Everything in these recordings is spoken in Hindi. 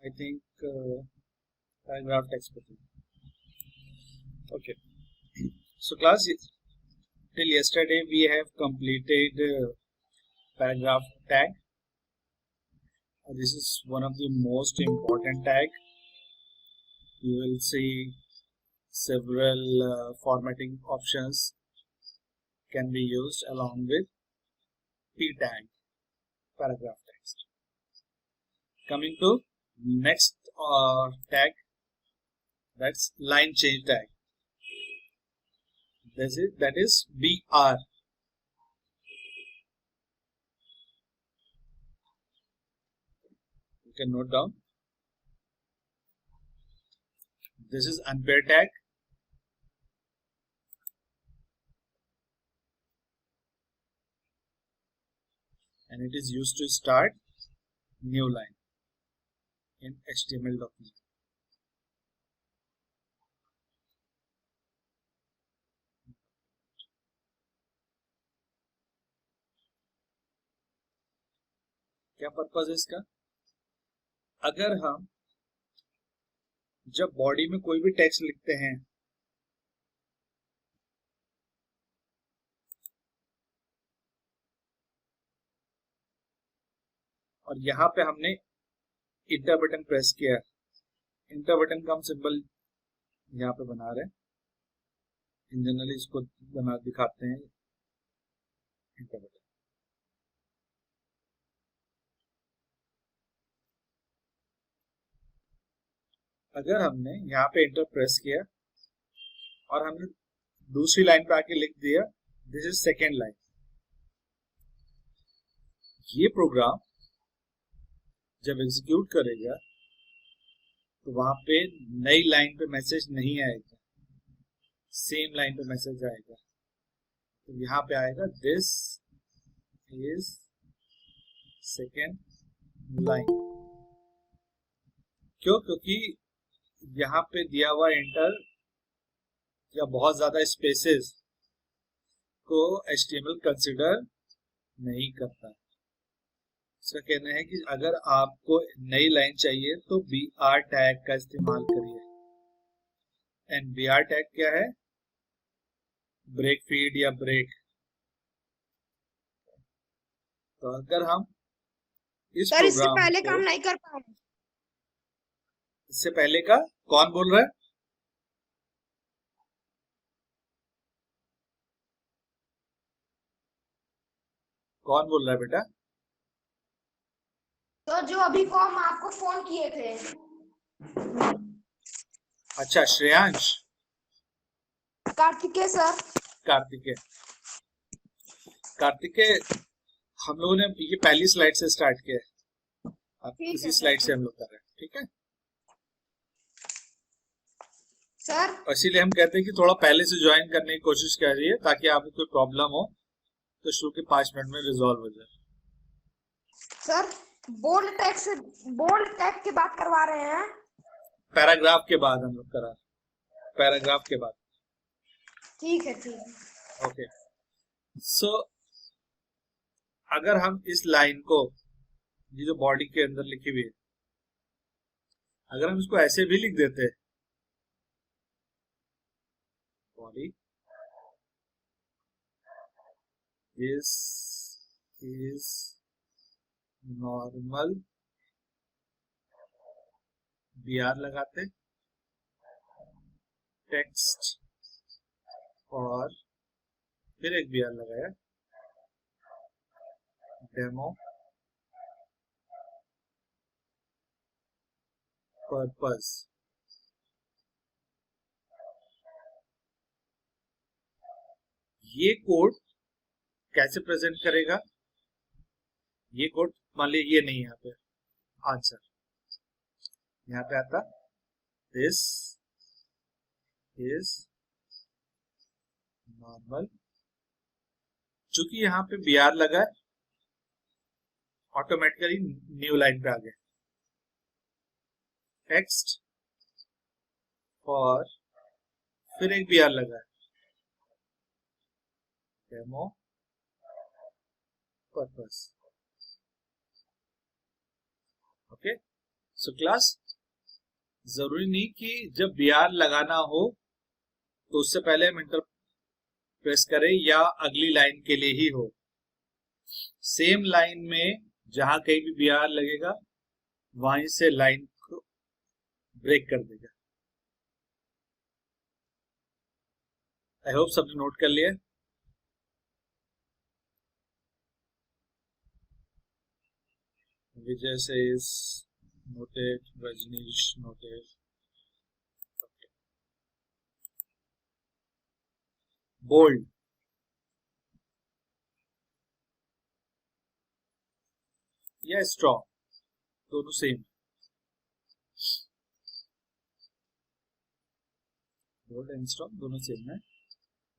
I think paragraph text. Okay. So class, till yesterday we have completed paragraph tag. This is one of the most important tag. You will see several formatting options can be used along with p tag, paragraph text. Coming to next tag, that's line change tag. That is BR. You can note down. This is unpaired tag. And it is used to start new line in HTML document. क्या पर्पस है इसका? अगर हम जब बॉडी में कोई भी टेक्स्ट लिखते हैं और यहाँ पे हमने इंटर बटन प्रेस किया, इंटर बटन का हम सिंबल यहाँ पे बना रहे हैं, इन जनरली इसको बना दिखाते हैं इंटर बटन। अगर हमने यहाँ पे इंटर प्रेस किया और हमने दूसरी लाइन पे आके लिख दिया दिस इज सेकेंड लाइन, ये प्रोग्राम जब एग्जीक्यूट करेगा तो वहां पे नई लाइन पे मैसेज नहीं आएगा, सेम लाइन पे मैसेज आएगा। तो यहाँ पे आएगा दिस इज सेकेंड लाइन। क्यों? क्योंकि यहाँ पे दिया हुआ एंटर या बहुत ज्यादा स्पेसेस को HTML कंसिडर नहीं करता। इसका कहना है कि अगर आपको नई लाइन चाहिए तो BR टैग का इस्तेमाल करिए। एंड BR टैग क्या है? ब्रेक फीड या ब्रेक। तो अगर हम इस सर इससे प्रोग्राम पहले को काम नहीं कर पाए। इससे पहले का कौन बोल रहा है? कौन बोल रहा है बेटा? तो जो अभी को हम आपको फोन किए थे। अच्छा, श्रेयांश। कार्तिकेय सर। कार्तिकेय, कार्तिकेय, हम लोगों ने ये पहली स्लाइड से स्टार्ट किया है, अब इसी स्लाइड से हम लोग कर रहे हैं, ठीक है सर? इसीलिए हम कहते हैं कि थोड़ा पहले से ज्वाइन करने की कोशिश करिए ताकि आपको कोई प्रॉब्लम हो तो शुरू के 5 मिनट में रिजॉल्व हो जाए। सर बोल्ड टैग की बात करवा रहे हैं। पैराग्राफ के बाद हम लोग करा रहे हैं, पैराग्राफ के बाद। ठीक है, ठीक है। ओके, सो अगर हम इस लाइन को, ये जो बॉडी के अंदर लिखी हुई है, अगर हम इसको ऐसे भी लिख देते हैं, body this is normal, BR लगाते, टेक्स्ट और फिर एक BR लगाया, डेमो पर्पस। ये कोड कैसे प्रेजेंट करेगा? ये कोड मान लीजिए ये नहीं, यहाँ पे आंसर, यहाँ पे आता दिस इज नॉर्मल। चूंकि यहाँ पे BR लगा है, ऑटोमेटिकली न्यू लाइन पे आ गया, टेक्स्ट और फिर एक BR लगा है, demo purpose. Okay, so class, जरूरी नहीं कि जब BR लगाना हो तो उससे पहले हम इंटर प्रेस करें या अगली लाइन के लिए ही हो। सेम लाइन में जहां कहीं भी BR लगेगा वहीं से लाइन को ब्रेक कर देगा। आई होप सबने नोट कर लिया। Vijay says noted, Rajneesh noted. Bold, या स्ट्रॉन्ग, दोनों सेम। बोल्ड एंड स्ट्रॉन्ग दोनों सेम है,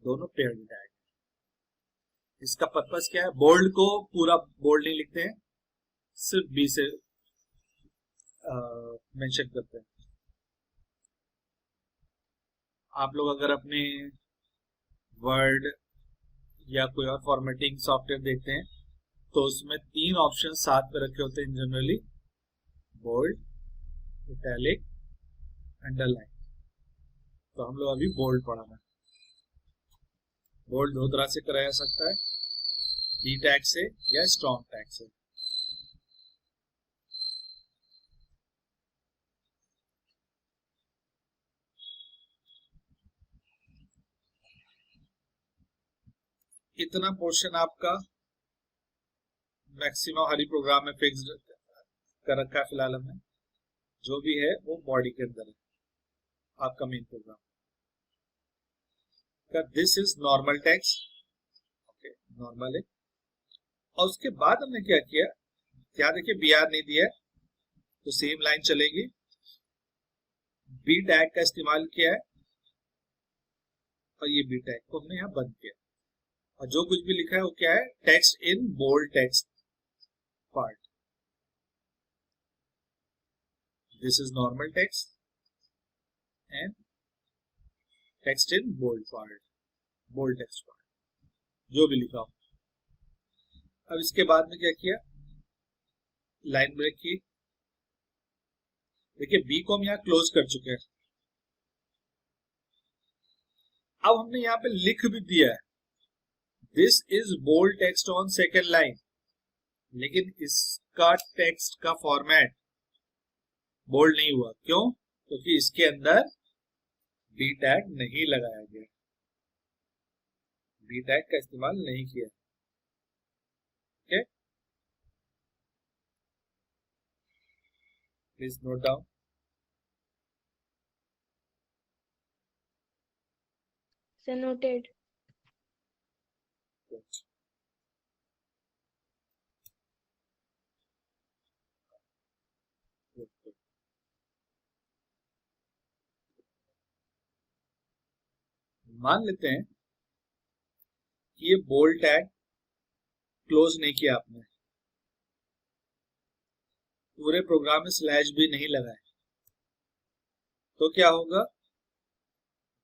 दोनों पेयर्ड टैग। इसका पर्पस क्या है? बोल्ड को पूरा बोल्ड नहीं लिखते हैं, सिर्फ बी से मेंशन करते हैं। आप लोग अगर अपने वर्ड या कोई और फॉर्मेटिंग सॉफ्टवेयर देखते हैं तो उसमें 3 ऑप्शन साथ में रखे होते हैं जनरली, बोल्ड, इटैलिक, अंडरलाइन। तो हम लोग अभी बोल्ड पढ़ाना है। बोल्ड दो तरह से कराया जा सकता है, बी टैग से या स्ट्रॉन्ग टैग से। इतना पोर्शन आपका मैक्सिमम हर प्रोग्राम में फिक्स्ड कर रखा है फिलहाल हमने। जो भी है वो बॉडी के अंदर है आपका मेन प्रोग्राम का। This is normal text, okay, normal है। और उसके बाद हमने क्या किया, क्या देखिए BR नहीं दिया है तो सेम लाइन चलेगी, बी टैग का इस्तेमाल किया है और ये बी टैग को हमने यहाँ बंद किया। और जो कुछ भी लिखा है वो क्या है? Text in bold text part. This is normal text and text in bold part, bold text part, जो भी लिखा हो। अब इसके बाद में क्या किया, लाइन ब्रेक की। देखिए बी को हम यहाँ क्लोज कर चुके हैं। अब हमने यहाँ पे लिख भी दिया है this is bold text on second line, लेकिन इसका टेक्स्ट का फॉर्मेट बोल्ड नहीं हुआ। क्यों? क्योंकि इसके अंदर बी टैग नहीं लगाया गया, बी टैग का इस्तेमाल नहीं किया। Okay, please note down. So noted. मान लेते हैं कि ये बोल्ड टैग क्लोज नहीं किया आपने, पूरे प्रोग्राम में स्लैश भी नहीं लगाए, तो क्या होगा?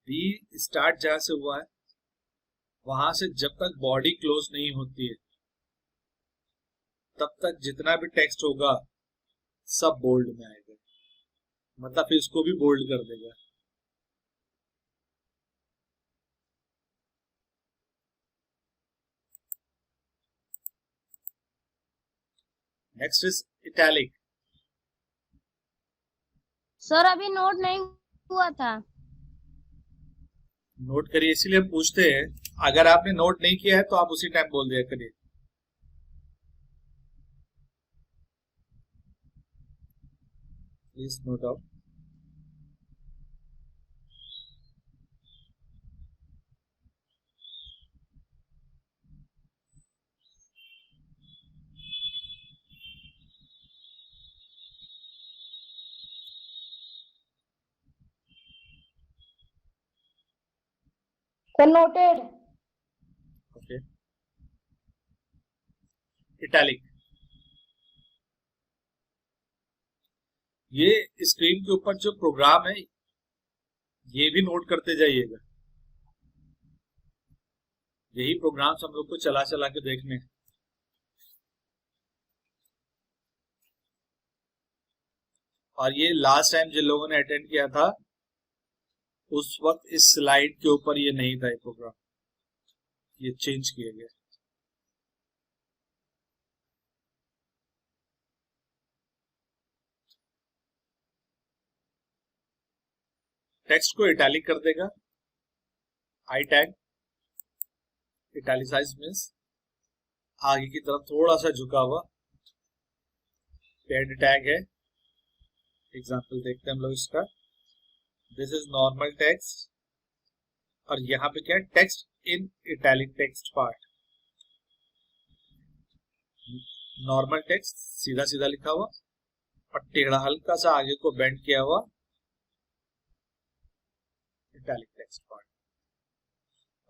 बी स्टार्ट जहां से हुआ है वहां से जब तक बॉडी क्लोज नहीं होती है तब तक जितना भी टेक्स्ट होगा सब बोल्ड में आएगा, मतलब फिर इसको भी बोल्ड कर देगा। Next is italic. सर अभी नोट नहीं हुआ था। नोट करिए, इसीलिए हम पूछते हैं। अगर आपने नोट नहीं किया है तो आप उसी टाइम बोल दिया करिए। Please note down. Noted. Okay, italic. ये स्क्रीन के ऊपर जो प्रोग्राम है ये भी नोट करते जाइएगा। यही प्रोग्राम्स हम लोग को चला चला के देखने हैं। और ये लास्ट टाइम जिन लोगों ने अटेंड किया था उस वक्त इस स्लाइड के ऊपर ये नहीं था, ये प्रोग्राम ये चेंज किया गया। टेक्स्ट को इटैलिक कर देगा, आई टैग इटैलिसाइज मीन्स आगे की तरफ थोड़ा सा झुका हुआ। पेड टैग है, एग्जांपल देखते हैं हम लोग इसका। दिस इज नॉर्मल टेक्स्ट और यहाँ पे क्या है, टेक्स्ट इन italic text part. Normal text सीधा सीधा लिखा हुआ और टेढ़ा हल्का सा आगे को बेंड किया हुआ इटैलिक टेक्स्ट पार्ट।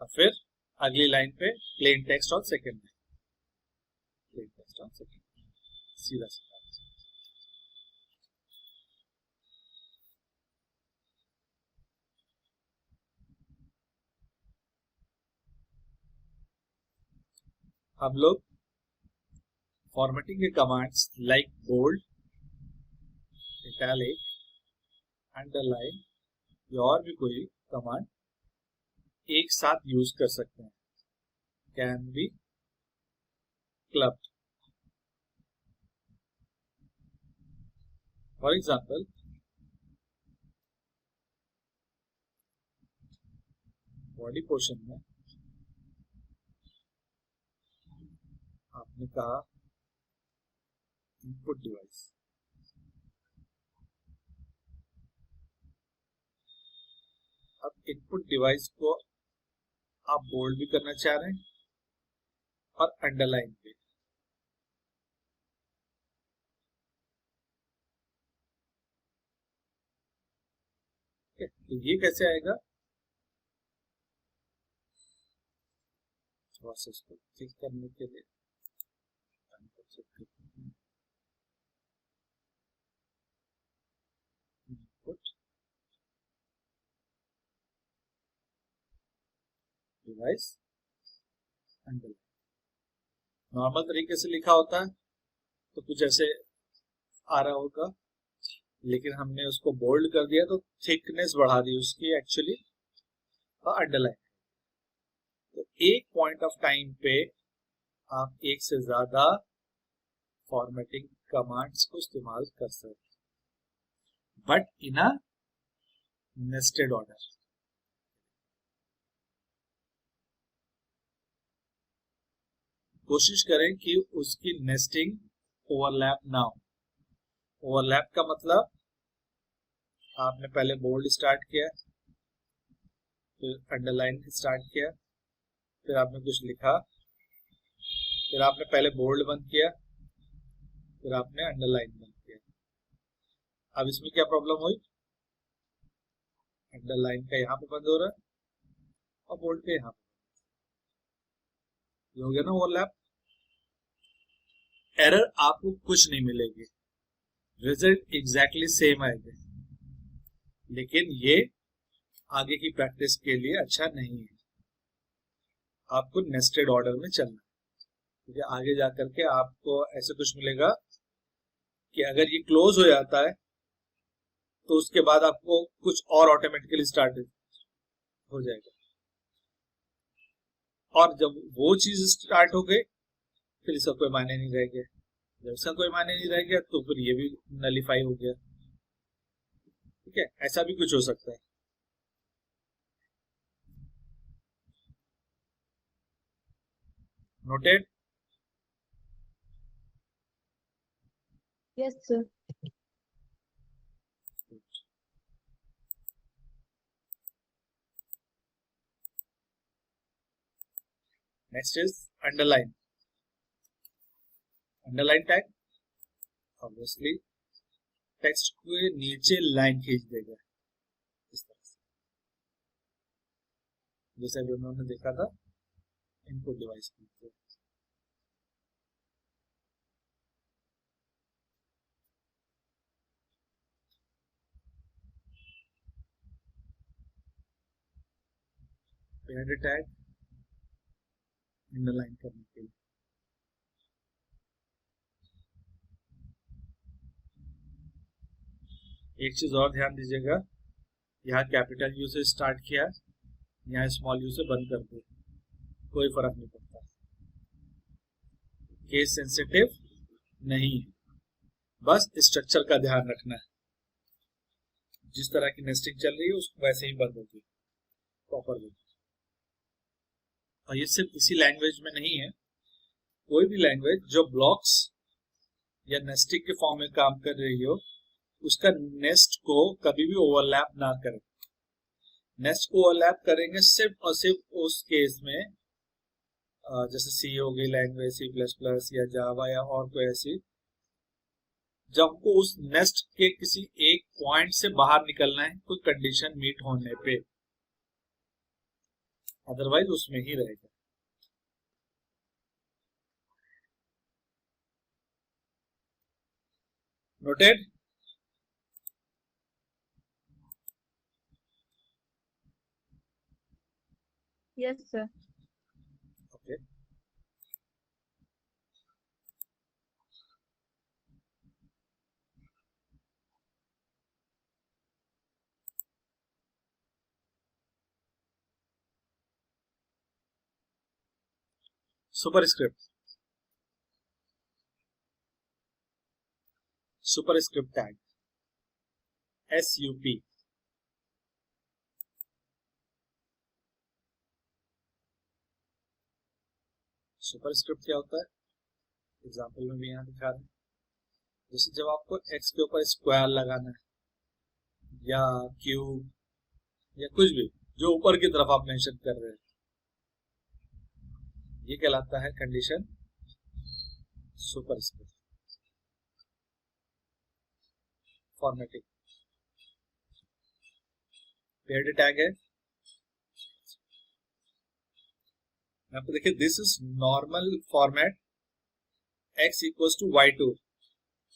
और फिर अगली लाइन पे प्लेन टेक्स्ट और सेकंड लाइन, प्लेन टेक्स्ट और सेकंड सीधा सीधा। हम लोग फॉर्मेटिंग के commands like bold, italic, underline या और भी कोई कमांड एक साथ यूज कर सकते हैं, can be clubbed. For example body portion में आपने कहा इनपुट डिवाइस, अब इनपुट डिवाइस को आप बोल्ड भी करना चाह रहे हैं और अंडरलाइन भी। तो ये कैसे आएगा, प्रोसेस को चेक करने के लिए इनपुट डिवाइस अंडरलाइन। नॉर्मल तरीके से लिखा होता है तो कुछ ऐसे आ रहा होगा, लेकिन हमने उसको बोल्ड कर दिया तो थिकनेस बढ़ा दी उसकी एक्चुअली और अंडरलाइन। तो एक पॉइंट ऑफ टाइम पे आप एक से ज्यादा फॉर्मेटिंग कमांड्स को इस्तेमाल कर सकते हैं, but in a nested order. कोशिश करें कि उसकी नेस्टिंग ओवरलैप ना हो। ओवरलैप का मतलब आपने पहले बोल्ड स्टार्ट किया, फिर अंडरलाइन स्टार्ट किया, फिर आपने कुछ लिखा, फिर आपने पहले बोल्ड बंद किया, फिर आपने अंडरलाइन बंद किया। अब इसमें क्या प्रॉब्लम हुई, अंडरलाइन का यहाँ पे बंद हो रहा है और बोल्ड का यहाँ पे, ये हो गया ना ओवरलैप। एरर आपको कुछ नहीं मिलेगी, रिजल्ट एग्जैक्टली सेम आएगा, लेकिन ये आगे की प्रैक्टिस के लिए अच्छा नहीं है। आपको नेस्टेड ऑर्डर में चलना है, क्योंकि आगे जाकर के आपको ऐसे कुछ मिलेगा कि अगर ये क्लोज हो जाता है तो उसके बाद आपको कुछ और ऑटोमेटिकली स्टार्ट हो जाएगा, और जब वो चीज स्टार्ट हो गई फिर इसका कोई मायने नहीं रह गया। जब इसका कोई मायने नहीं रह गया तो फिर ये भी नलीफाई हो गया। ठीक है, ऐसा भी कुछ हो सकता है। Noted? Yes sir. Next is underline. Underline tag obviously text के नीचे लाइन खींच देगा इस तरह से, जैसे अभी उन्होंने देखा था इनपुट डिवाइस के। पेड टैग अंडरलाइन करने के लिए। एक चीज और ध्यान दीजिएगा, यहाँ कैपिटल यू से स्टार्ट किया, यहाँ स्मॉल यू से बंद कर दो, कोई फर्क नहीं पड़ता, केस सेंसिटिव नहीं है, बस स्ट्रक्चर का ध्यान रखना है, जिस तरह की नेस्टिंग चल रही है उसको वैसे ही बंद होगी प्रॉपर वे। और ये सिर्फ इसी लैंग्वेज में नहीं है, कोई भी लैंग्वेज जो ब्लॉक्स या नेस्टिंग के फॉर्म में काम कर रही हो, उसका नेस्ट को कभी भी ओवरलैप ना करें। नेस्ट को ओवरलैप करेंगे सिर्फ और सिर्फ उस केस में, जैसे सी हो गई लैंग्वेज, सी प्लस प्लस या जावा या और कोई ऐसी, जब हमको उस नेस्ट के किसी एक पॉइंट से बाहर निकलना है कोई कंडीशन मीट होने पे, अदरवाइज उसमें ही रहेगा। Noted? Yes sir. Okay, superscript, superscript tag SUP, superscript क्या होता है एग्जाम्पल में भी यहाँ दिखा रहे हैं। जैसे जब आपको x के ऊपर स्क्वायर लगाना है या क्यूब या कुछ भी जो ऊपर की तरफ आप मेंशन कर रहे हैं, ये कहलाता है condition superscript. Formatting paired tag है, यहाँ पे देखिए this is normal format x equals to y2।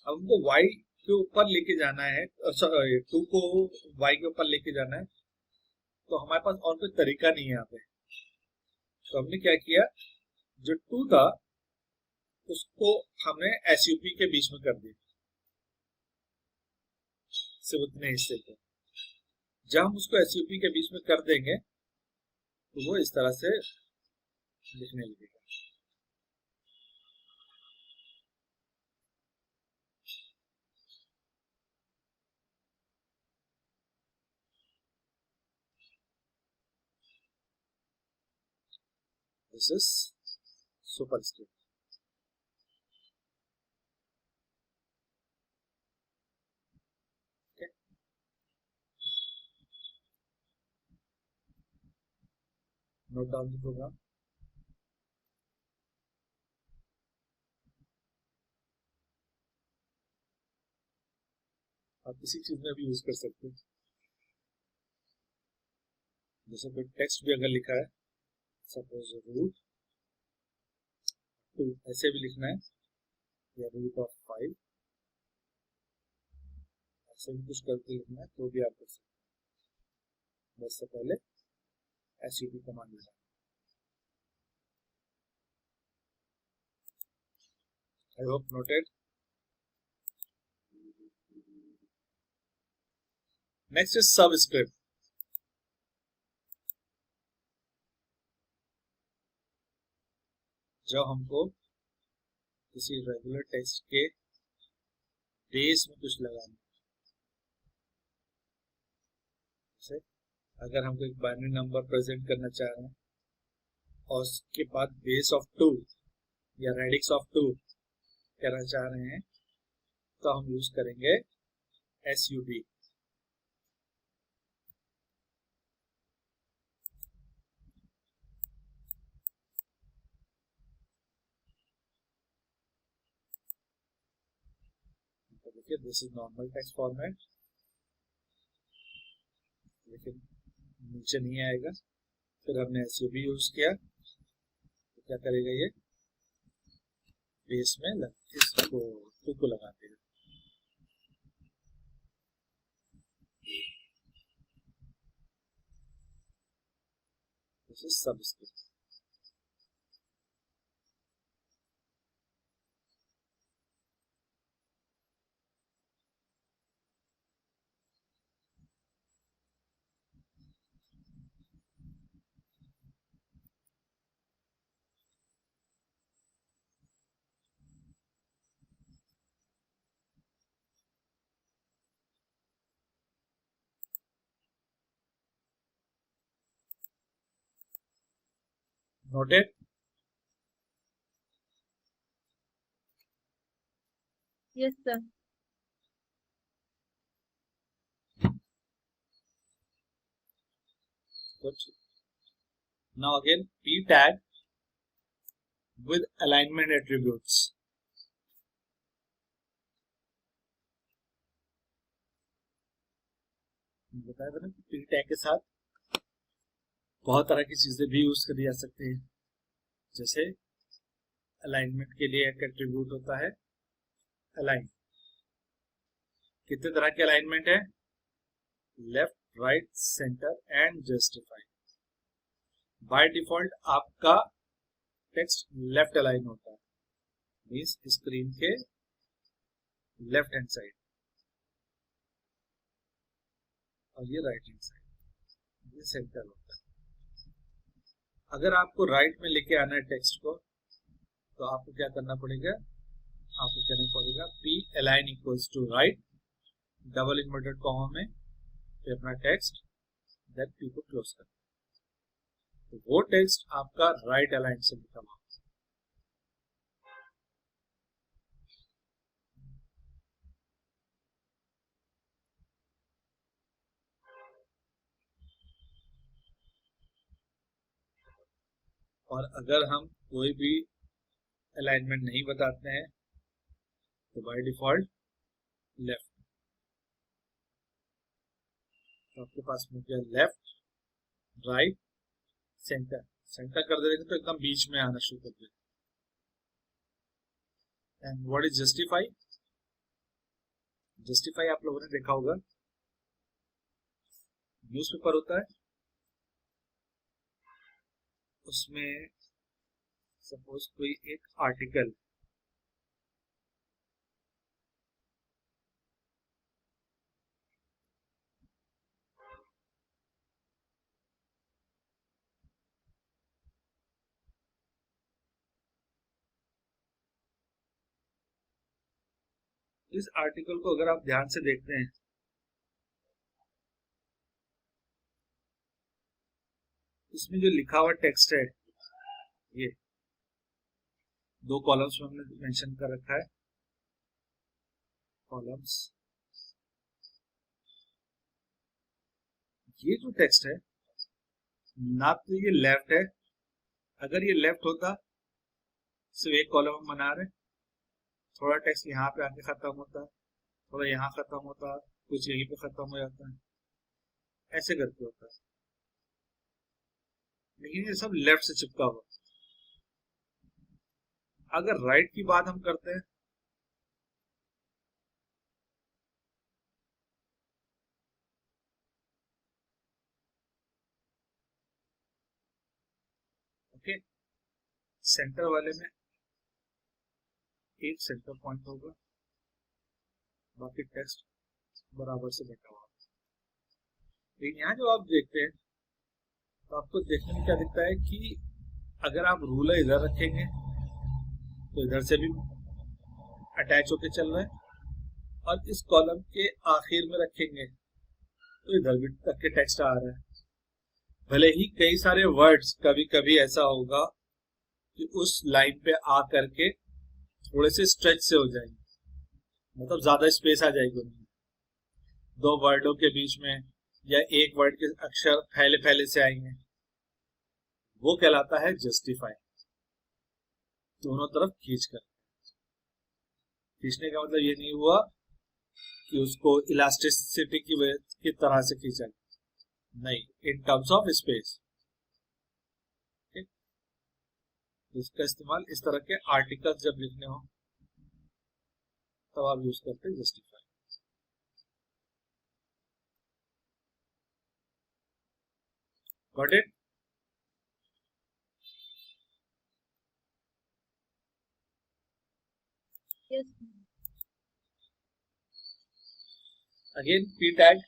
अब हमको y के ऊपर लेके जाना है, 2 को y के ऊपर लेके जाना है, तो हमारे पास और कोई तरीका नहीं है यहाँ पे। तो हमने क्या किया, जो 2 था उसको हमने SUP के बीच में कर दिया, सिर्फ उतने हिस्से को। जब हम उसको SUP के बीच में कर देंगे तो वो इस तरह से लिखने लगेगा। This is superscript. Note down the program. आप किसी चीज में भी यूज कर सकते हैं, जैसे कोई टेक्स्ट भी अगर लिखा है, सपोज रूट 2 ऐसे भी लिखना है, या रूट ऑफ 5 ऐसे भी कुछ करके लिखना है, तो भी आप कर सकते हैं। बस से पहले SUP कमांड लगाना। I hope noted. Next is subscript. जब हमको किसी रेगुलर टेक्स्ट के बेस में कुछ लगाना, जैसे अगर हमको एक बाइनरी नंबर प्रेजेंट करना चाह रहे हैं और उसके बाद बेस ऑफ 2 या रेडिक्स ऑफ 2 करना चाह रहे हैं, तो हम यूज करेंगे SUB। तो देखिए this is normal text format, लेकिन नीचे नहीं आएगा। फिर हमने SUB यूज किया, तो क्या करेगा ये, बेस में इसको 2 को लगा देगा। This is subscript. Noted? Yes, sir. Good. Now again, p tag with alignment attributes. बताया था ना कि p tag के साथ बहुत तरह की चीजें भी यूज करी जा सकती है। जैसे अलाइनमेंट के लिए एक एट्रीब्यूट होता है अलाइन। कितने तरह के अलाइनमेंट है? Left, right, centre and justify. By default आपका टेक्स्ट लेफ्ट अलाइन होता है, मीन्स स्क्रीन के लेफ्ट हैंड साइड, और ये राइट हैंड साइड, ये सेंटर होता है। अगर आपको राइट में लेके आना है टेक्स्ट को, तो आपको क्या करना पड़ेगा? आपको कहना पड़ेगा p align equals to right, double inverted comma में, फिर अपना टेक्स्ट, देन p को क्लोज कर। तो वो टेक्स्ट आपका राइट अलाइन से लिखा हुआ। और अगर हम कोई भी अलाइनमेंट नहीं बताते हैं तो बाय डिफॉल्ट लेफ्ट। तो आपके पास में क्या? Left, right, centre. सेंटर कर देंगे तो एकदम बीच में आना शुरू कर देगा। And what is justify? Justify आप लोगों ने देखा होगा, न्यूज़पेपर होता है, उसमें सपोज कोई एक आर्टिकल इस आर्टिकल को अगर आप ध्यान से देखते हैं, इसमें जो लिखा हुआ टेक्स्ट है, ये दो कॉलम्स में हमने मेंशन कर रखा है, कॉलम्स। ये जो टेक्स्ट है, ना तो ये लेफ्ट है, अगर ये लेफ्ट होता सिर्फ एक कॉलम हम बना रहे, थोड़ा टेक्स्ट यहाँ पे आके खत्म होता है, थोड़ा यहाँ खत्म होता है, कुछ यहीं पे खत्म हो जाता है, ऐसे करके होता है। लेकिन ये सब लेफ्ट से चिपका हुआ। अगर राइट की बात हम करते हैं, ओके, सेंटर वाले में एक सेंटर पॉइंट होगा, बाकी टेक्स्ट बराबर से बैठा हुआ। लेकिन यहाँ जो आप देखते हैं, तो आपको देखने में क्या दिखता है कि अगर आप रूलर इधर रखेंगे तो इधर से भी अटैच होके चल रहा है, और इस कॉलम के आखिर में रखेंगे तो इधर भी तक के टेक्स्ट आ रहा है। भले ही कई सारे वर्ड्स कभी कभी ऐसा होगा कि उस लाइन पे आ करके थोड़े से स्ट्रेच से हो जाएंगे, मतलब ज्यादा स्पेस आ जाएगी उनमें, दो वर्डों के बीच में, या एक वर्ड के अक्षर फैले फैले से आएंगे, वो कहलाता है जस्टिफाई। दोनों तरफ खींचकर। खींचने का मतलब ये नहीं हुआ कि उसको इलास्टिसिटी की तरह से खींचा, नहीं, इन टर्म्स ऑफ स्पेस। इसका इस्तेमाल इस तरह के आर्टिकल्स जब लिखने हो तब आप यूज करते हैं justify. Got it? Yes. Again p tag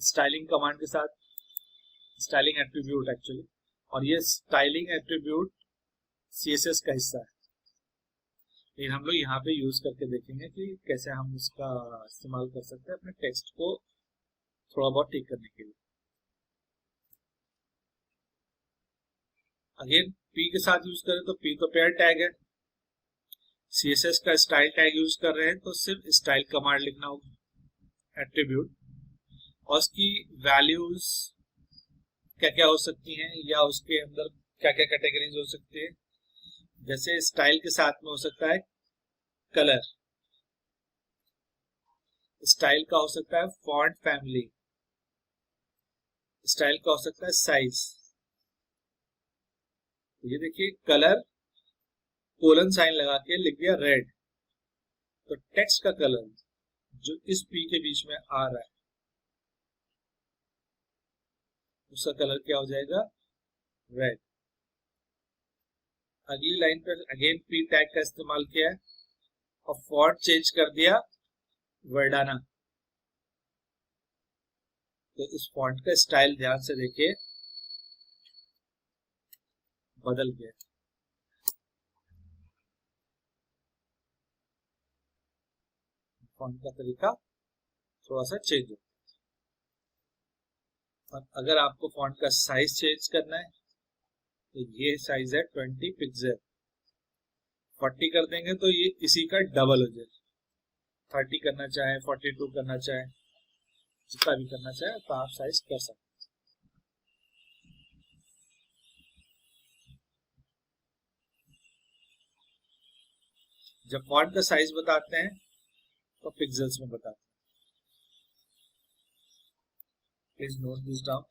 styling command के साथ, स्टाइलिंग एट्रीब्यूट एक्चुअली, और ये स्टाइलिंग एट्रीब्यूट CSS का हिस्सा है। लेकिन हम लोग यहाँ पे यूज करके देखेंगे कि कैसे हम इसका इस्तेमाल कर सकते हैं अपने टेक्स्ट को थोड़ा बहुत ठीक करने के लिए। अगेन पी के साथ यूज करें तो पी तो पेयर टैग है, सीएसएस का स्टाइल टैग यूज कर रहे हैं तो सिर्फ स्टाइल कमांड लिखना होगा, एट्रीब्यूट, और उसकी वैल्यूज क्या क्या हो सकती हैं या उसके अंदर क्या क्या कैटेगरीज हो सकती है। जैसे स्टाइल के साथ में हो सकता है कलर, स्टाइल का हो सकता है फॉन्ट फैमिली, स्टाइल का हो सकता है साइज। ये देखिए कलर कोलन साइन लगा के लिख दिया रेड, तो टेक्स्ट का कलर जो इस पी के बीच में आ रहा है उसका कलर क्या हो जाएगा, रेड। अगली लाइन पर अगेन पी टैग का इस्तेमाल किया है और फॉन्ट चेंज कर दिया वर्डाना, तो इस फॉन्ट का स्टाइल ध्यान से देखिए बदल गया। फॉन्ट का तरीका थोड़ा सा चेंज हो। और अगर आपको फॉन्ट का साइज चेंज करना है तो ये साइज है 20 पिक्सल, 40 कर देंगे तो ये इसी का डबल हो जाएगा। 30 करना चाहे, 42 करना चाहे, जितना भी करना चाहे तो आप साइज कर सकते हैं। जब फॉन्ट का साइज बताते हैं तो पिक्सल्स में बताते हैं। Please note this down.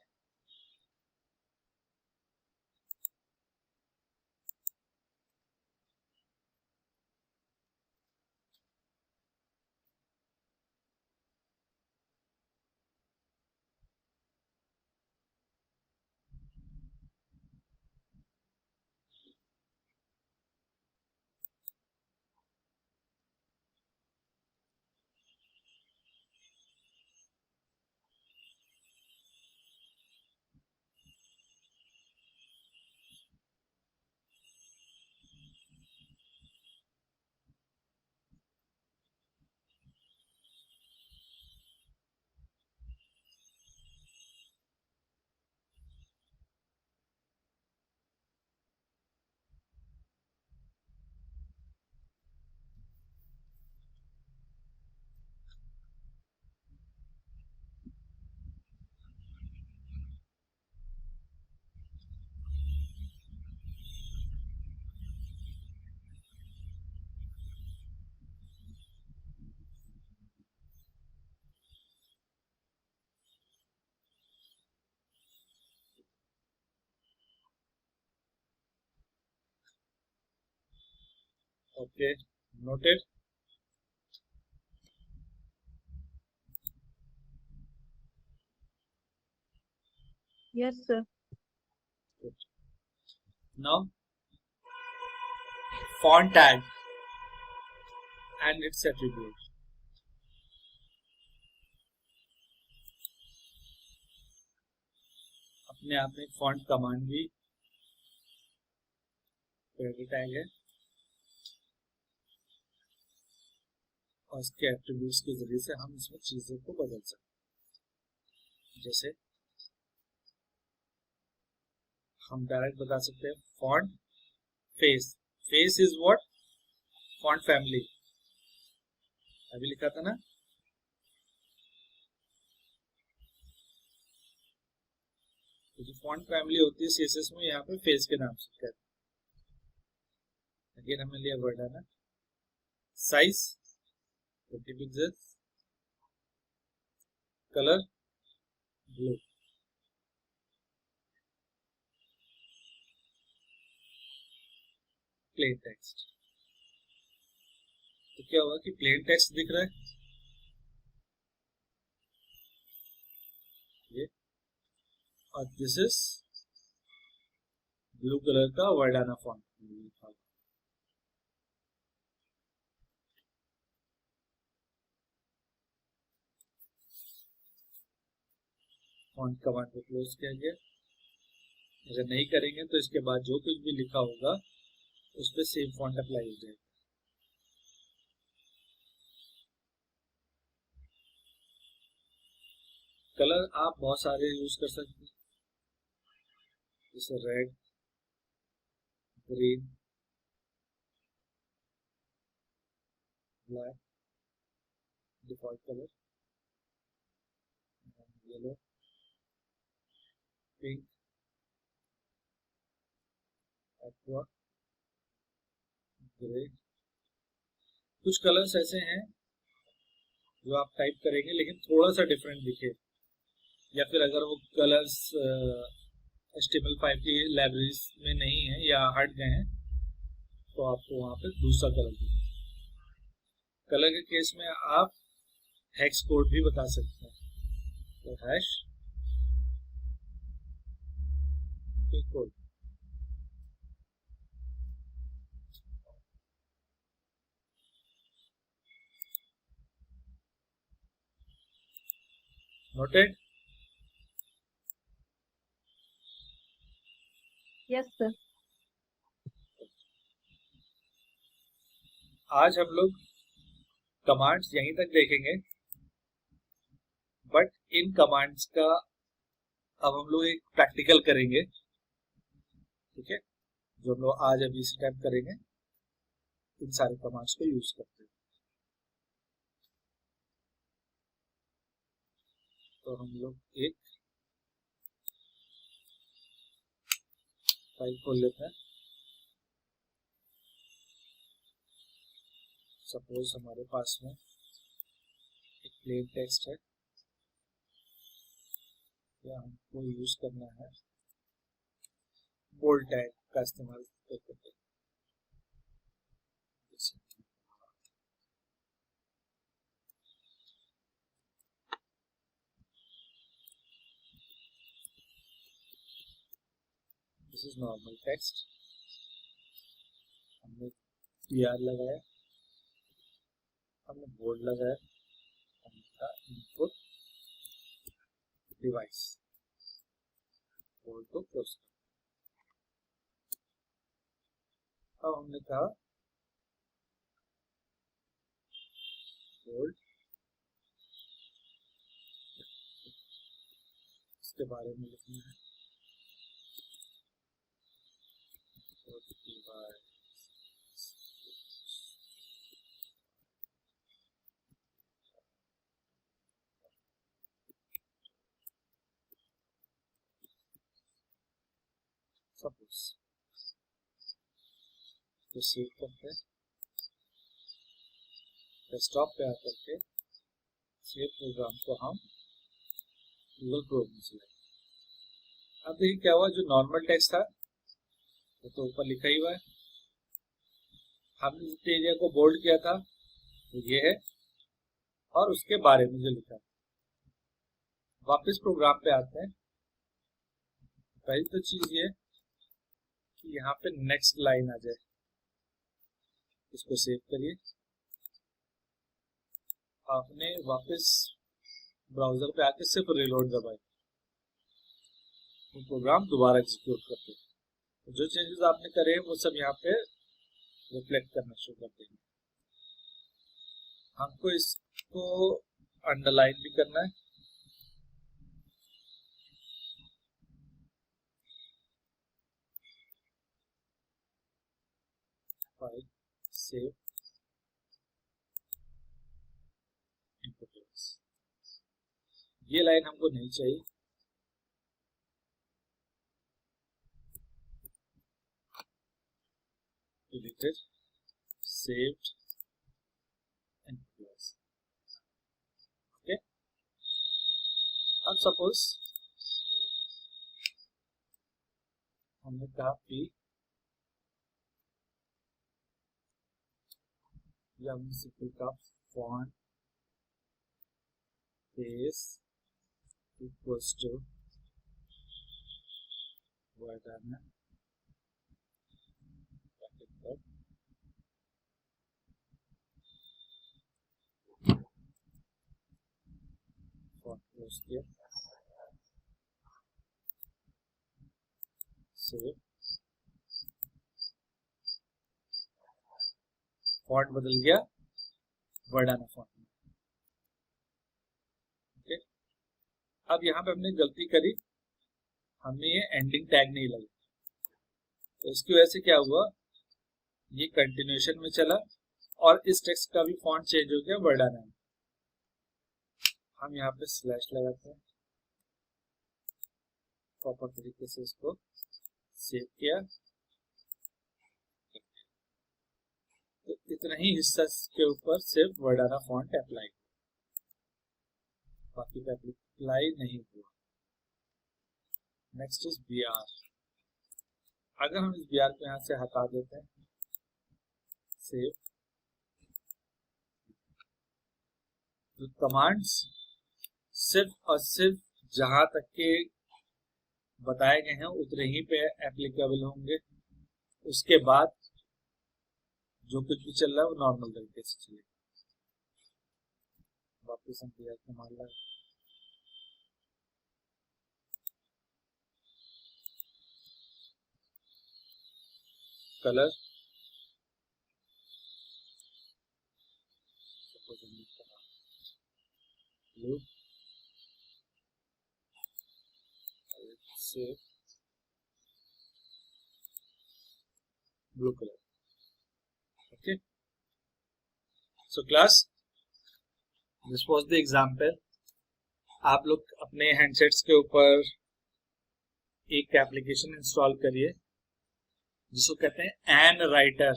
Okay, noted. Yes, sir. Now font tag and it's attribute. अपने आप में फॉन्ट कमांड भी टैग है और इसके एट्रीब्यूट्स के जरिए से हम इसमें चीजों को बदल सकते हैं। जैसे हम डायरेक्ट बता सकते हैं font face, face is what, font family, अभी लिखा था ना। तो जो फॉन्ट फैमिली होती है सीएसएस में, यहाँ पे फेस के नाम से कहते हैं। अगेन हमने लिया वर्ड है ना, size 20 pixels, colour blue, plain text. तो क्या होगा कि प्लेन टेक्स्ट दिख रहा है ये, और दिस इज ब्लू कलर का वर्डाना फॉन्ट। फॉन्ट कमांड को क्लोज किया गया। अगर नहीं करेंगे तो इसके बाद जो कुछ भी लिखा होगा उस पर सेम फॉन्ट अप्लाई हो जाएगा। कलर आप बहुत सारे यूज कर सकते हैं, जैसे red, green, black default colour, yellow, pink, aqua, grey. कुछ कलर्स ऐसे हैं जो आप टाइप करेंगे लेकिन थोड़ा सा डिफरेंट दिखे, या फिर अगर वो कलर्स HTML5 की लाइब्रेरीज में नहीं है या हट गए हैं तो आपको वहां पे दूसरा कलर दिखे। कलर के केस में आप हेक्स कोड भी बता सकते हैं, तो hash code. Noted? Yes, sir. आज हम लोग कमांड्स यहीं तक देखेंगे, बट इन कमांड्स का अब हम लोग एक प्रैक्टिकल करेंगे, ठीक है, जो हम लोग आज अभी इस टाइम करेंगे इन सारे कमांड्स को यूज करते हैं। तो हम लोग एक फाइल खोल लेते हैं। सपोज हमारे पास में एक प्लेन टेक्स्ट है, या हमको यूज करना है बोल्ड टैग का इस्तेमाल करके। दिस इज नॉर्मल टेक्स्ट, हमने PR लगाया, हमने बोल्ड लगाया, हमने इनपुट डिवाइस बोल्ड को क्लोज कर। अब हमने कहा बोल्ड, इसके बारे में लिखना है सपोज। तो सेव करते हैं, डेस्कटॉप पे आकर के सेव प्रोग्राम को हम गूगल क्रोम में चलाएंगे। अब देखिए क्या हुआ, जो नॉर्मल टेक्स्ट था वो तो ऊपर लिखा ही हुआ है, हमने जिस एरिया को बोल्ड किया था तो ये है, और उसके बारे में जो लिखा है। वापस प्रोग्राम पे आते हैं। पहली तो चीज ये कि यहाँ पे नेक्स्ट लाइन आ जाए, इसको सेव करिए। आपने वापस ब्राउजर पे आके सिर्फ रिलोड दबाए तो प्रोग्राम दोबारा एग्जीक्यूट करते हैं। तो जो चेंजेस आपने करे वो सब यहाँ पे रिफ्लेक्ट करना शुरू कर देंगे। हमको इसको अंडरलाइन भी करना है, फाइल सेव इनपुट, ये लाइन हमको नहीं चाहिए। Deleted, saved input. ओके, अब सपोज हमने कहा P या हमने सिंपल का font face equals to Verdana font close किया, सेव, फॉन्ट बदल गया वर्डाना फॉन्ट में। ओके, अब यहाँ पे हमने गलती करी, हमने ये एंडिंग टैग नहीं लगा, तो इसकी वजह से क्या हुआ, ये कंटिन्यूएशन में चला और इस टेक्स्ट का भी फॉन्ट चेंज हो गया वर्डाना में। हम यहाँ पे स्लैश लगाते हैं, प्रॉपर तरीके से इसको सेव किया, तो इतना ही हिस्सा के ऊपर सिर्फ वर्डाना फॉन्ट अप्लाई, बाकी का अप्लाई नहीं हुआ। Next is BR। अगर हम इस BR को यहाँ से हटा देते हैं, सेव, तो कमांड्स सिर्फ और सिर्फ जहां तक के बताए गए हैं उतने ही पे एप्लीकेबल होंगे। उसके बाद जो कुछ भी चल रहा है वो नॉर्मल तरीके से चलेगा। वापस हम BR को मान लें, कलर ब्लू, से blue colour. Okay, so class, this was the example. आप लोग अपने हैंडसेट्स के ऊपर एक एप्लीकेशन इंस्टॉल करिए जिसको कहते हैं एन राइटर।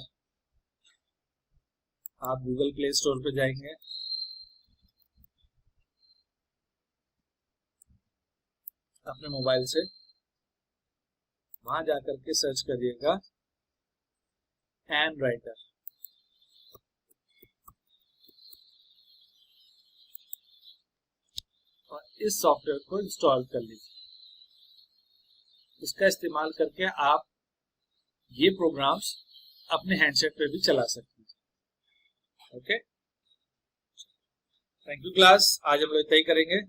आप गूगल प्ले स्टोर पे जाएंगे, अपने मोबाइल से वहां जाकर के सर्च करिएगा एन राइटर, और इस सॉफ्टवेयर को इंस्टॉल कर लीजिए। इसका इस्तेमाल करके आप ये प्रोग्राम्स अपने हैंडसेट पे भी चला सकते हैं। ओके, थैंक यू क्लास, आज हम लोग इतना ही करेंगे।